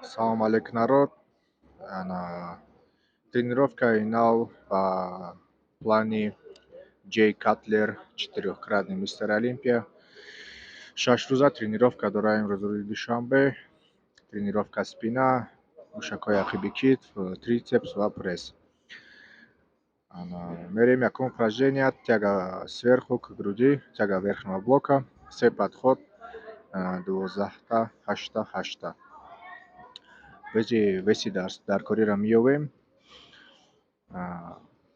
Салам алейкум, народ. Тренировка Инал по плане Джей Катлер, четырехкратный мистер Олимпия. Шашруза тренировка дораем разрулили душанбе. Тренировка спина, мушакой ахибикит, трицепс ва пресс. Мерим яком упражнение, тяга сверху к груди, тяга верхнего блока, все подход, 12 8. Веси дар кориро миёвем,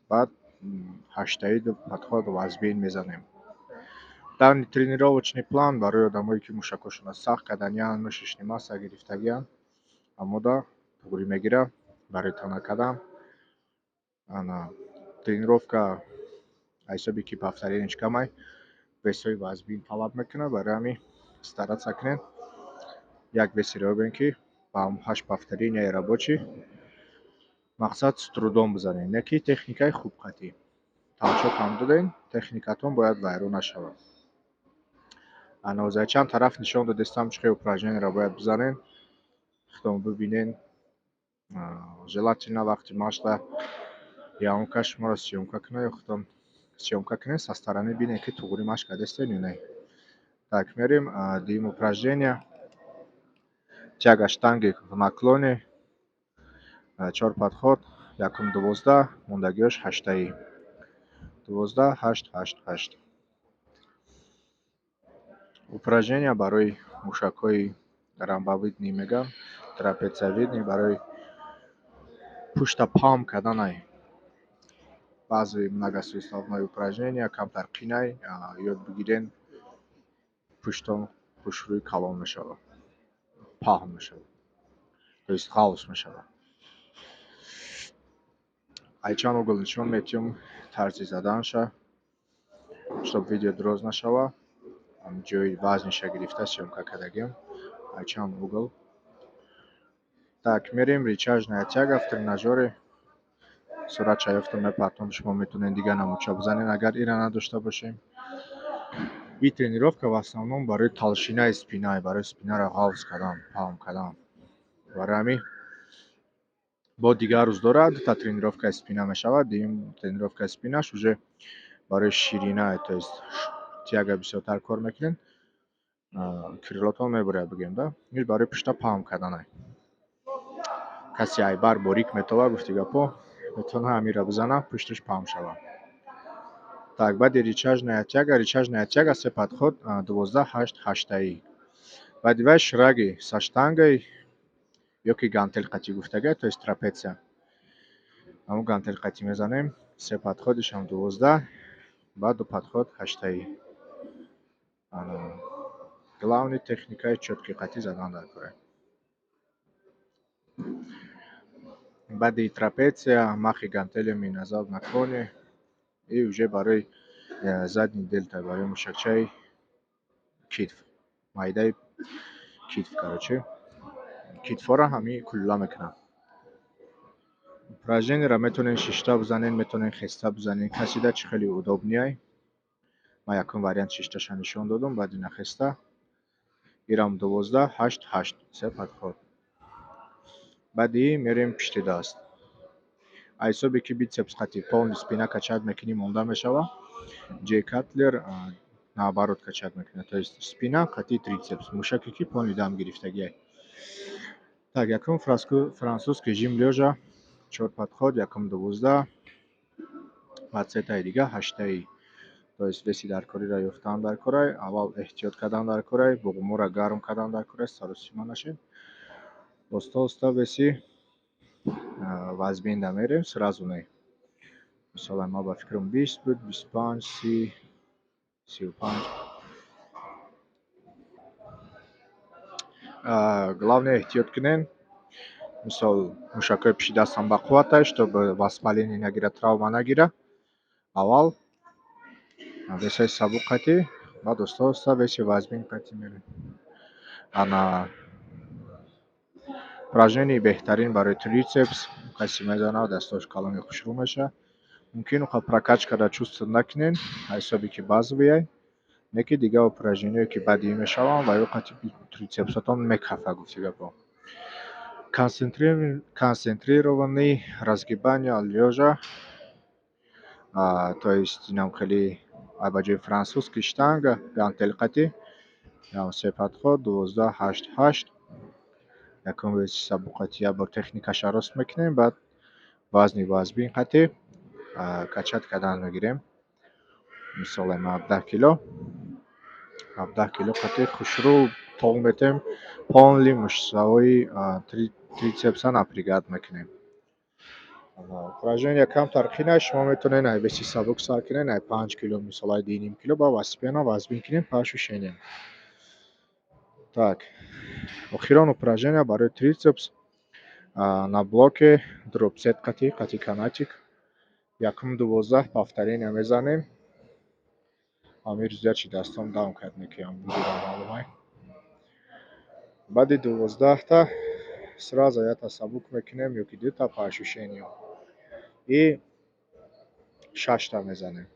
баъд 8 подход вазбин мезанем. Данный тренировочный план барои одамое ки мушакҳошона сахт кардагиянд, мушиш нимаса гирифтагиянд, амода туғрӣ мегирад барои тана кардан. Тренировка ҳисоби ки повторенияш камай, весҳои вазбин талаб мекунад, барои ҳамин стараться кунед як весиро бибинед ки ба 8 повторения рабочий. Мақсад с трудом бизанед, не ки техникаи хуб қатӣ. Талчотам додем, техникатон бояд вайрон нашавад. За чанд тараф нишон додистам чӣ хел упражнениеро бояд бизанед. Худтон бибинед. Желательно вақти машқа ямка шуморо съёмка кунед, ё худтон съёмка кунед, со стороны бинед ки туғрӣ машқ кардастед ё не. Так, мерим дуюм упражнение. Тяга штанги в наклоне, 4 подход, якум 12, мондагиёш 8. 12, 8, 8, 8. Упражнение барои мушакҳои ромбовидный меган, трапециевидный, барои пушта палм карданай. Баъзе многосуставные упражнения камтар қинай, ёд бигирен, пуштон пушрӯи калон мешавад, паҳн мешавад, то есть ғафс мешавад. Айчанд угл нишон метиҳем тарзи заданша, чтоб видео дроз нашавад. Ҷои вазниша гирифта съёмка кардагиам. Айчанд угл. Так, мерим рычажная тяга в тренажёре. Суратша ёфтам мепартом, шумо метавонед дига намудча бизанед, агар инра надошта бошем. Ин тренировка в основном барои толщинаи спина, барои спинаро ғафс кардан, палм кардан. Барои ҳамин бо дигар рӯз дорад, дута тренировкаи спина мешавад. Дуюм тренировкаи спинаш уже барои ширина, то есть тяга бисёртар кор мекунем. Крилотон мебурад бигем да. Ин барои пушта палм карданай. Касе айбар борик метова гуфти гапо, метавона ҳаминро бизана, пушташ палм шавад. Так, баъди рычажная тяга, се подход, 12, 8, 8. Баъди вай шраги со штангой, ё ки гантелқатӣ гуфтагия, то есть трапеция. Ҳамун гантелқатӣ мезанем, се подходишам 12, баъд ду подход 8. Главный техникаи чёткии қатӣ задан дар кор. Баъди трапеция махи гантелями назад в наклоне и уже барои задни дельта, барои мушакчаи китф, майдаи китф, короче. Китфоро ҳамин кулла мекунам. Упражнениеро метавонед 6 бизанед, метавонед хеста бизанед, касида чӣ хели удобнияй. Ман якум вариант 6 нишон додам, баъд ина хеста. Ирам 12, 8, 8, се подход. Баъди мерем пишти даст. Ҳисоби ки бицепс қатӣ, полный спина качак мекунӣ, монда мешавад. Джей Катлер наоборот качак мекунад, то есть спина қатӣ трицепс, мушаке ки полный дам гирифтагиай. Так, якум французский жим лёжа, 4 подход, якум 12, баъд сетаи дига 8. То есть веси даркориро ёфтан дар корай, аввал эҳтиёт кардан дар корай, буғуморо гарм кардан дар корай, саросима нашед. Оста веси вазбинда мерем, сразу не. Мисалан, ма ба фикрам 20 буд, 25, 30, 35. Главное эҳтиёт кунед. Мисол, мушакҳои пиши дастам ба қувватай, чтобы воспаление нагирад, травма нагирад. Аввал весаи сабук қатӣ, баъд оста веси вазбин қатӣ мерем. Упражненияи беҳтарин барои трицепс, касе мезанад, дасташ калони хушрӯ мешавад. Мумкин прокачкаро чувствовать накунед, ҳисоби ки базовияй, не ки дига упражнение ки бадӣ мешаванд ва ё қатӣ трицепсатон мекафад гуфти гапо. концентрированный разгибание лежа, то есть нам хели абаҷои французский штанга гантелқати ям се подход 12-8-8 якум веси сабуқати як бор техникаша рост мекунем, баъд вазни вазбин қати качат кардан мегирем. Мисол 17 кило 17 кило қати хушрӯ тол метем, полли мышцаҳои тритсепса напрягат мекунем. Упражнение камтар қина, шумо метавонед ай веси сабук сар кунед, ай 5 кило мисол ай 1,5 кило ба васпена вазбин кунем пашу шенем. Так, охирон упражнение барои трицепс на блоке дропсет қати канатик. Якум 12 повторения мезанем. Амир зиёд дастом давм кард мекунам, будирам маълумай. Баъди 12 сразу якта сабук мекунем ёки дута пашу шенем и 6 мезанем.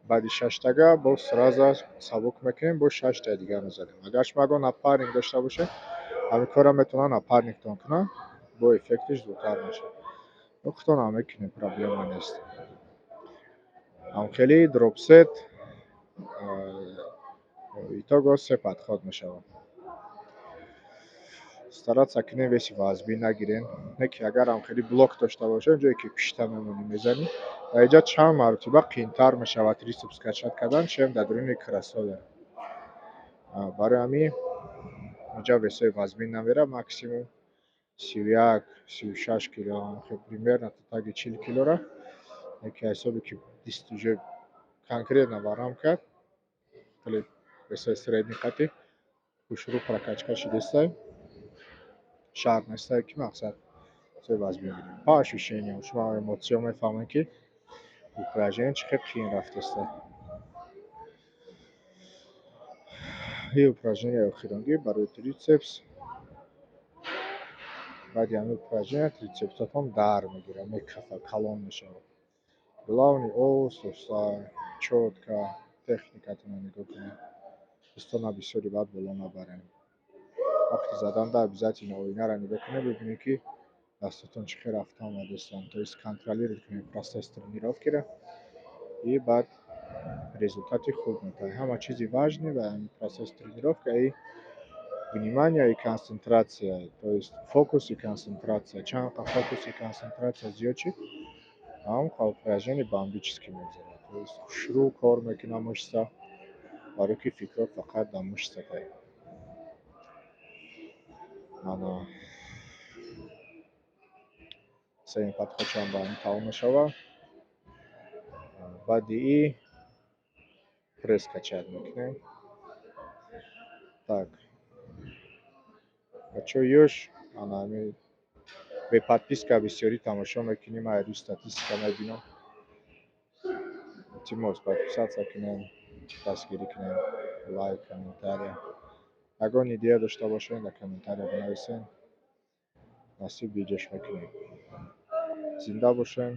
Баъди 6 боз сразу сабук мекунем, боз 6 дига мезанем. Агар шумо агар напарник дошта бошед, ҳамин корро метавонад напарниктон кунад, бо эффектиш зудтар мешавад. Худтон ҳам мекунем, проблема нест. Ҳамхели дропсет итого 3 подход мешавад. Стараться кунем веси вазбин нагирем, не ки агар ҳамхели блок дошта бошем, ҷое ки пишта мемонем мезанем, ва инҷа чанд маротиба қиинтар мешавад трицепс качат кардан, чем дар дуруни кроссовер. Барои ҳамин инҷа весои вазбин намерам, максимум 31-36 кило, примерно таги 40 килора, яке ҳисобе ки дист уже конкретно варам кард, хеле весои средни қати, хушрӯ прокачка шидестай, шарт нестай ки мақсад весои вазбин гирем. По ощущениям шумо эмоцион мефаҳмед ки упражнение чӣ қадр қиин рафтестай. И упражнение охиронгӣ барои трицепс. Баъди ҳамин упражнение трицепсатон дар мегирад, мекафад, калон мешавад. Главни оста, чётко техникатонро нигоҳ кунед. Дастона бисёри баъд боло набарем. Вақти заданда обязательно оинаро нигоҳ кунед, бибинед ки дастатон чӣ хел рафта омадастанд. То есть контролировать кунед процесс тренировкиро и баъд результати хуб метавонед. Ҳама чизи важный ва ҳамин процесс тренировка и внимание и концентрация, то есть фокус и концентрация. Чанд фокус и концентрация зиёд шид, ҳам упражнение бомбически мегзарад. То есть хушрӯ кор мекунад мышца, барои ки фикрот фақат дар мышцатай. Ана сеюм подходчам ба ҳамин тамом мешавад. Баъди и пресс качат мекунем. Так. Бачаҳои ёш ана ҳамин бе подписка бисёрӣ тамошо мекунем, ай рӯз статистика мебинам. Илтимос подписаться кунем, дастгирӣ кунем, лайк, комментария. Ягон идея дошта бошед, дар комментария бинависед. Насиб видеош мекунем. Зинда бошед,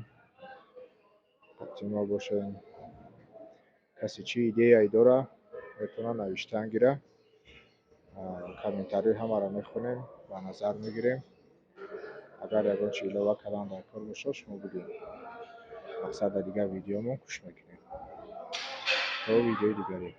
оптимал бошед. Касе чӣ идеяе дорад, метавонад навиштан гирад. Комментарии ҳамаро мехонем, ба назар мегирем. Агар ягон чиз илова кардан дар кор бошад, шумо бигӯед. Мақсад дар дигар видеомон кӯшиш мекунем. То видеои дигаре.